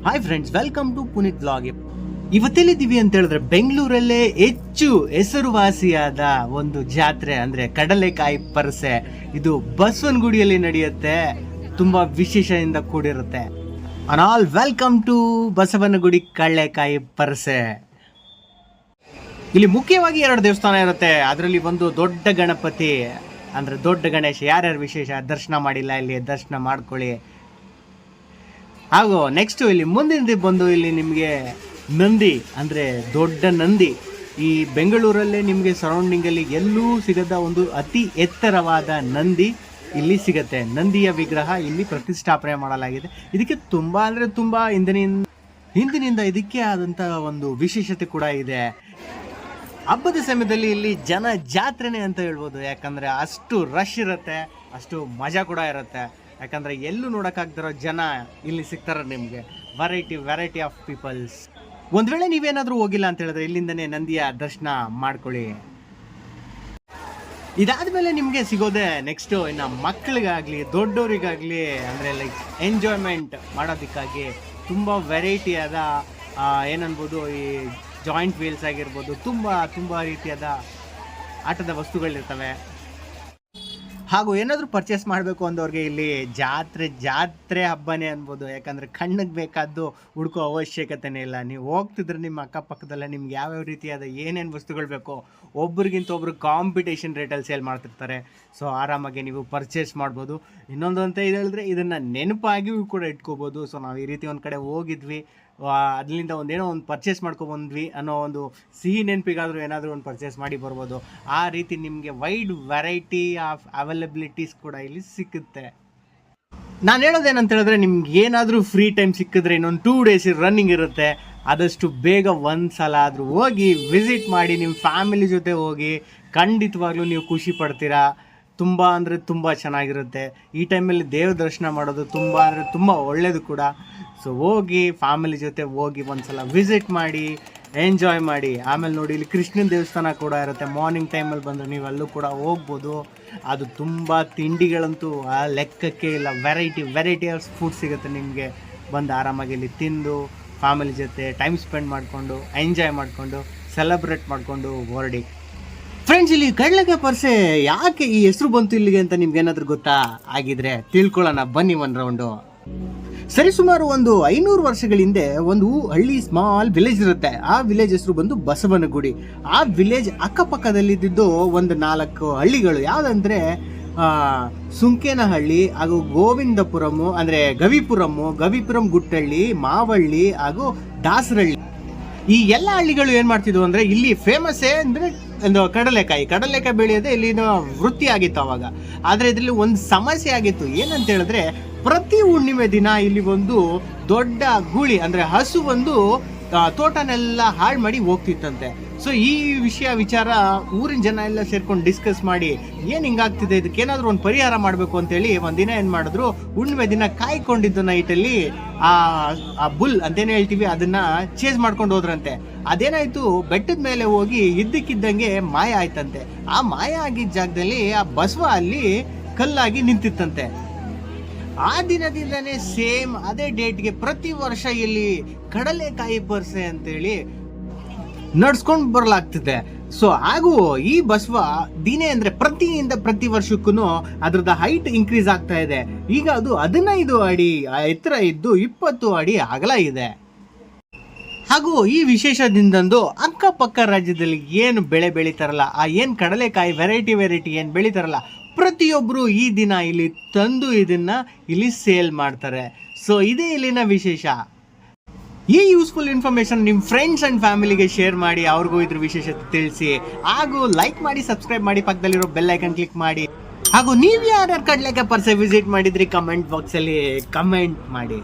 Hi friends, welcome to Puneeth vlog. ಇವತ್ತೆಲ್ಲಿದ್ದೀವಿ ಅಂತ ಹೇಳಿದ್ರೆ ಬೆಂಗಳೂರಲ್ಲೇ ಹೆಚ್ಚು ಹೆಸರುವಾಸಿಯಾದ ಒಂದು ಜಾತ್ರೆ ಅಂದ್ರೆ ಕಡಲೆಕಾಯಿ ಪರಸೆ. ಇದು ಬಸವನಗುಡಿಯಲ್ಲಿ ನಡೆಯುತ್ತೆ. ತುಂಬಾ ವಿಶೇಷದಿಂದ ಕೂಡಿರುತ್ತೆ. ಆಲ್ ವೆಲ್ಕಮ್ ಟು ಬಸವನಗುಡಿ ಕಡಲೆಕಾಯಿ ಪರಸೆ. ಇಲ್ಲಿ ಮುಖ್ಯವಾಗಿ 2 ದೇವಸ್ಥಾನ ಇರುತ್ತೆ. ಅದರಲ್ಲಿ ಒಂದು ದೊಡ್ಡ ಗಣಪತಿ ಅಂದ್ರೆ ದೊಡ್ಡ ಗಣೇಶ. ಯಾರ್ಯಾರು ವಿಶೇಷ ದರ್ಶನ ಮಾಡಿಲ್ಲ ಇಲ್ಲಿ ದರ್ಶನ ಮಾಡ್ಕೊಳ್ಳಿ. ಹಾಗೂ ನೆಕ್ಸ್ಟ್ ಇಲ್ಲಿ ಮುಂದಿನ ಬಂದು ಇಲ್ಲಿ ನಿಮಗೆ ನಂದಿ ಅಂದರೆ ದೊಡ್ಡ ನಂದಿ. ಈ ಬೆಂಗಳೂರಲ್ಲೇ ನಿಮಗೆ ಸರೌಂಡಿಂಗಲ್ಲಿ ಎಲ್ಲೂ ಸಿಗದ ಒಂದು ಅತಿ ಎತ್ತರವಾದ ನಂದಿ ಇಲ್ಲಿ ಸಿಗುತ್ತೆ. ನಂದಿಯ ವಿಗ್ರಹ ಇಲ್ಲಿ ಪ್ರತಿಷ್ಠಾಪನೆ ಮಾಡಲಾಗಿದೆ. ಇದಕ್ಕೆ ತುಂಬ ಅಂದರೆ ತುಂಬ ಹಿಂದಿನಿಂದ ಇದಕ್ಕೆ ಆದಂಥ ಒಂದು ವಿಶೇಷತೆ ಕೂಡ ಇದೆ. ಹಬ್ಬದ ಸಮಯದಲ್ಲಿ ಇಲ್ಲಿ ಜನ ಜಾತ್ರೆನೇ ಅಂತ ಹೇಳ್ಬೋದು. ಯಾಕಂದರೆ ಅಷ್ಟು ರಶ್ ಇರುತ್ತೆ, ಅಷ್ಟು ಮಜಾ ಕೂಡ ಇರುತ್ತೆ. ಯಾಕಂದರೆ ಎಲ್ಲೂ ನೋಡೋಕ್ಕಾಗ್ದಿರೋ ಜನ ಇಲ್ಲಿ ಸಿಗ್ತಾರೆ ನಿಮಗೆ. Variety of peoples. ಒಂದು ವೇಳೆ ನೀವೇನಾದರೂ ಹೋಗಿಲ್ಲ ಅಂತ ಹೇಳಿದ್ರೆ ಇಲ್ಲಿಂದನೇ ನಂದಿಯ ದರ್ಶನ ಮಾಡ್ಕೊಳ್ಳಿ. ಇದಾದಮೇಲೆ ನಿಮಗೆ ಸಿಗೋದೆ ನೆಕ್ಸ್ಟು ಇನ್ನು ಮಕ್ಕಳಿಗಾಗಲಿ ದೊಡ್ಡವರಿಗಾಗಲಿ ಅಂದರೆ ಲೈಕ್ ಎಂಜಾಯ್ಮೆಂಟ್ ಮಾಡೋದಕ್ಕಾಗಿ ತುಂಬ ವೆರೈಟಿಯಾದ ಏನನ್ಬೋದು ಈ ಜಾಯಿಂಟ್ ವೀಲ್ಸ್ ಆಗಿರ್ಬೋದು, ತುಂಬ ರೀತಿಯಾದ ಆಟದ ವಸ್ತುಗಳಿರ್ತವೆ. ಹಾಗೂ ಏನಾದರೂ ಪರ್ಚೇಸ್ ಮಾಡಬೇಕು ಅಂದವ್ರಿಗೆ ಇಲ್ಲಿ ಜಾತ್ರೆ ಹಬ್ಬನೇ ಅನ್ಬೋದು. ಯಾಕಂದರೆ ಕಣ್ಣಿಗೆ ಬೇಕಾದ್ದು ಹುಡುಕೋ ಅವಶ್ಯಕತೆನೇ ಇಲ್ಲ. ನೀವು ಹೋಗ್ತಿದ್ರೆ ನಿಮ್ಮ ಅಕ್ಕಪಕ್ಕದಲ್ಲೇ ನಿಮ್ಗೆ ಯಾವ್ಯಾವ ರೀತಿಯಾದ ಏನೇನು ವಸ್ತುಗಳು ಬೇಕೋ ಒಬ್ರಿಗಿಂತ ಒಬ್ರು ಕಾಂಪಿಟೇಷನ್ ರೇಟಲ್ಲಿ ಸೇಲ್ ಮಾಡ್ತಿರ್ತಾರೆ. ಸೊ ಆರಾಮಾಗಿ ನೀವು ಪರ್ಚೇಸ್ ಮಾಡ್ಬೋದು. ಇನ್ನೊಂದು ಅಂತ ಹೇಳಿದ್ರೆ ಇದನ್ನು ನೆನಪಾಗಿಯೂ ಕೂಡ ಇಟ್ಕೋಬೋದು. ಸೊ ನಾವು ಈ ರೀತಿ ಒಂದು ಕಡೆ ಹೋಗಿದ್ವಿ, ಅದರಿಂದ ಒಂದೇನೋ ಒಂದು ಪರ್ಚೇಸ್ ಮಾಡ್ಕೊಬಂದ್ವಿ ಅನ್ನೋ ಒಂದು ಸಿಹಿ ನೆನಪಿಗಾದರೂ ಏನಾದರೂ ಒಂದು ಪರ್ಚೇಸ್ ಮಾಡಿ ಬರ್ಬೋದು. ಆ ರೀತಿ ನಿಮಗೆ ವೈಡ್ ವೆರೈಟಿ ಆಫ್ ಅವೈಲಬಿಲಿಟೀಸ್ ಕೂಡ ಇಲ್ಲಿ ಸಿಕ್ಕುತ್ತೆ. ನಾನು ಹೇಳೋದೇನಂತ ಹೇಳಿದ್ರೆ, ನಿಮ್ಗೆ ಏನಾದರೂ ಫ್ರೀ ಟೈಮ್ ಸಿಕ್ಕಿದ್ರೆ ಇನ್ನೊಂದು 2 ಡೇಸ್ ರನ್ನಿಂಗ್ ಇರುತ್ತೆ. ಆದಷ್ಟು ಬೇಗ ಒಂದು ಸಲ ಆದರೂ ಹೋಗಿ ವಿಸಿಟ್ ಮಾಡಿ. ನಿಮ್ಮ ಫ್ಯಾಮಿಲಿ ಜೊತೆ ಹೋಗಿ ಖಂಡಿತವಾಗ್ಲೂ ನೀವು ಖುಷಿ ಪಡ್ತೀರಾ. ತುಂಬ ಅಂದರೆ ತುಂಬ ಚೆನ್ನಾಗಿರುತ್ತೆ. ಈ ಟೈಮಲ್ಲಿ ದೇವ್ರ ದರ್ಶನ ಮಾಡೋದು ತುಂಬ ಅಂದರೆ ತುಂಬ ಒಳ್ಳೆಯದು ಕೂಡ. ಸೊ ಹೋಗಿ ಫ್ಯಾಮಿಲಿ ಜೊತೆ ಹೋಗಿ ಒಂದು ಸಲ ವಿಸಿಟ್ ಮಾಡಿ, ಎಂಜಾಯ್ ಮಾಡಿ. ಆಮೇಲೆ ನೋಡಿ, ಇಲ್ಲಿ ಕೃಷ್ಣನ ದೇವಸ್ಥಾನ ಕೂಡ ಇರುತ್ತೆ. ಮಾರ್ನಿಂಗ್ ಟೈಮಲ್ಲಿ ಬಂದರೆ ನೀವು ಅಲ್ಲೂ ಕೂಡ ಹೋಗ್ಬೋದು. ಅದು ತುಂಬ ತಿಂಡಿಗಳಂತೂ ಆ ಲೆಕ್ಕಕ್ಕೆ ಇಲ್ಲ. ವೆರೈಟಿ ಆಫ್ ಫುಡ್ ಸಿಗುತ್ತೆ ನಿಮಗೆ. ಬಂದು ಆರಾಮಾಗಿ ಇಲ್ಲಿ ತಿಂದು ಫ್ಯಾಮಿಲಿ ಜೊತೆ ಟೈಮ್ ಸ್ಪೆಂಡ್ ಮಾಡಿಕೊಂಡು ಎಂಜಾಯ್ ಮಾಡಿಕೊಂಡು ಸೆಲೆಬ್ರೇಟ್ ಮಾಡಿಕೊಂಡು ಹೊರಡಿ. ಫ್ರೆಂಡ್ಸ್, ಇಲ್ಲಿ ಕಡಲೆಕಾಯಿ ಪರಸೆ ಯಾಕೆ ಈ ಹೆಸರು ಬಂತು ಇಲ್ಲಿಗೆ ಅಂತ ನಿಮ್ಗೆ ಏನಾದರೂ ಗೊತ್ತಾ? ಆಗಿದ್ರೆ ತಿಳ್ಕೊಳ್ಳೋಣ ಬನ್ನಿ ಒಂದು ರೌಂಡು. ಸರಿಸುಮಾರು ಒಂದು 500 ವರ್ಷಗಳ ಹಿಂದೆ ಒಂದು ಹಳ್ಳಿ ಸ್ಮಾಲ್ ವಿಲೇಜ್ ಇರುತ್ತೆ. ಆ ವಿಲೇಜ್ ಹೆಸರು ಬಂದು ಬಸವನಗುಡಿ. ಆ ವಿಲೇಜ್ ಅಕ್ಕಪಕ್ಕದಲ್ಲಿದ್ದು ಒಂದು 4 ಹಳ್ಳಿಗಳು. ಯಾವುದಂದ್ರೆ ಸುಂಕೇನಹಳ್ಳಿ ಹಾಗೂ ಗೋವಿಂದಪುರಂ ಅಂದರೆ ಗವಿಪುರಂ ಗುಟ್ಟಹಳ್ಳಿ, ಮಾವಳ್ಳಿ ಹಾಗೂ ದಾಸರಹಳ್ಳಿ. ಈ ಎಲ್ಲ ಹಳ್ಳಿಗಳು ಏನು ಮಾಡ್ತಿದ್ವು ಅಂದರೆ, ಇಲ್ಲಿ ಫೇಮಸ್ಸೇ ಅಂದರೆ ಒಂದು ಕಡಲೆಕಾಯಿ ಬೆಳೆಯೋದೇ ಇಲ್ಲಿನ ವೃತ್ತಿ ಆಗಿತ್ತು ಅವಾಗ. ಆದರೆ ಇದರಲ್ಲಿ ಒಂದು ಸಮಸ್ಯೆ ಆಗಿತ್ತು. ಏನಂತ ಹೇಳಿದ್ರೆ, ಪ್ರತಿ ಹುಣ್ಣಿಮೆ ದಿನ ಇಲ್ಲಿ ಒಂದು ದೊಡ್ಡ ಗೂಳಿ ಅಂದರೆ ಹಸು ಒಂದು ತೋಟನೆಲ್ಲ ಹಾಳು ಮಾಡಿ ಹೋಗ್ತಿತ್ತಂತೆ. ಸೊ ಈ ವಿಚಾರ ಊರಿನ ಜನ ಎಲ್ಲ ಸೇರ್ಕೊಂಡು ಡಿಸ್ಕಸ್ ಮಾಡಿ ಏನು ಹಿಂಗಾಗ್ತಿದೆ, ಇದಕ್ಕೇನಾದರೂ ಒಂದು ಪರಿಹಾರ ಮಾಡಬೇಕು ಅಂತೇಳಿ ಒಂದಿನ ಏನು ಮಾಡಿದ್ರು, ಹುಣ್ಣಿಮೆ ದಿನ ಕಾಯ್ಕೊಂಡಿದ್ದು ನೈಟಲ್ಲಿ ಆ ಬುಲ್ ಅಂತೇನು ಹೇಳ್ತೀವಿ ಅದನ್ನ ಚೇಸ್ ಮಾಡ್ಕೊಂಡು ಹೋದ್ರಂತೆ. ಅದೇನಾಯ್ತು, ಬೆಟ್ಟದ ಮೇಲೆ ಹೋಗಿ ಇದ್ದಕ್ಕಿದ್ದಂಗೆ ಮಾಯ ಆಯ್ತಂತೆ. ಆ ಮಾಯ ಆಗಿದ್ದ ಜಾಗದಲ್ಲಿ ಆ ಬಸವ ಅಲ್ಲಿ ಕಲ್ಲಾಗಿ ನಿಂತಿತ್ತಂತೆ. ಆ ದಿನದಿಂದನೇ ಸೇಮ್ ಅದೇ ಡೇಟ್ಗೆ ಪ್ರತಿ ವರ್ಷ ಇಲ್ಲಿ ಕಡಲೆಕಾಯಿ ಪರಸೆ ಅಂತೇಳಿ ನಡ್ಸ್ಕೊಂಡು ಬರಲಾಗ್ತಿದೆ. ಸೊ ಹಾಗೂ ಈ ಬಸವ ದಿನೇ ಅಂದ್ರೆ ಪ್ರತಿ ವರ್ಷಕ್ಕೂ ಅದ್ರದ್ದು ಹೈಟ್ ಇನ್ಕ್ರೀಸ್ ಆಗ್ತಾ ಇದೆ. ಈಗ ಅದು 15 ಅಡಿ ಎತ್ತರ ಇದ್ದು 20 ಅಡಿ ಅಗಲ ಇದೆ. ಹಾಗೂ ಈ ವಿಶೇಷದಿಂದಂದು ಅಕ್ಕಪಕ್ಕ ರಾಜ್ಯದಲ್ಲಿ ಏನು ಬೆಳೆ ಬೆಳೀತಾರಲ್ಲ, ಆ ಏನು ಕಡಲೆಕಾಯಿ ವೆರೈಟಿ ಏನು ಬೆಳೀತಾರಲ್ಲ, ಪ್ರತಿಯೊಬ್ಬರು ಈ ದಿನ ಇಲ್ಲಿ ತಂದು ಇದನ್ನ ಇಲ್ಲಿ ಸೇಲ್ ಮಾಡ್ತಾರೆ. ಸೊ ಇದೇ ಇಲ್ಲಿನ ವಿಶೇಷ. ಈ ಯೂಸ್ಫುಲ್ ಇನ್ಫಾರ್ಮೇಶನ್ ನಿಮ್ಮ ಫ್ರೆಂಡ್ಸ್ ಅಂಡ್ ಫ್ಯಾಮಿಲಿಗೆ ಶೇರ್ ಮಾಡಿ, ಅವ್ರಿಗೂ ಇದ್ರ ವಿಶೇಷತೆ ತಿಳಿಸಿ. ಹಾಗೂ ಲೈಕ್ ಮಾಡಿ, ಸಬ್ಸ್ಕ್ರೈಬ್ ಮಾಡಿ, ಪಕ್ಕದಲ್ಲಿರೋ ಬೆಲ್ ಐಕನ್ ಕ್ಲಿಕ್ ಮಾಡಿ. ಹಾಗೂ ನೀವು ಯಾರ್ಯಾರು ಕಡಲೆಕಾಯಿ ಪರಸೆ ವಿಸಿಟ್ ಮಾಡಿದ್ರಿ ಕಮೆಂಟ್ ಬಾಕ್ಸಲ್ಲಿ ಕಮೆಂಟ್ ಮಾಡಿ.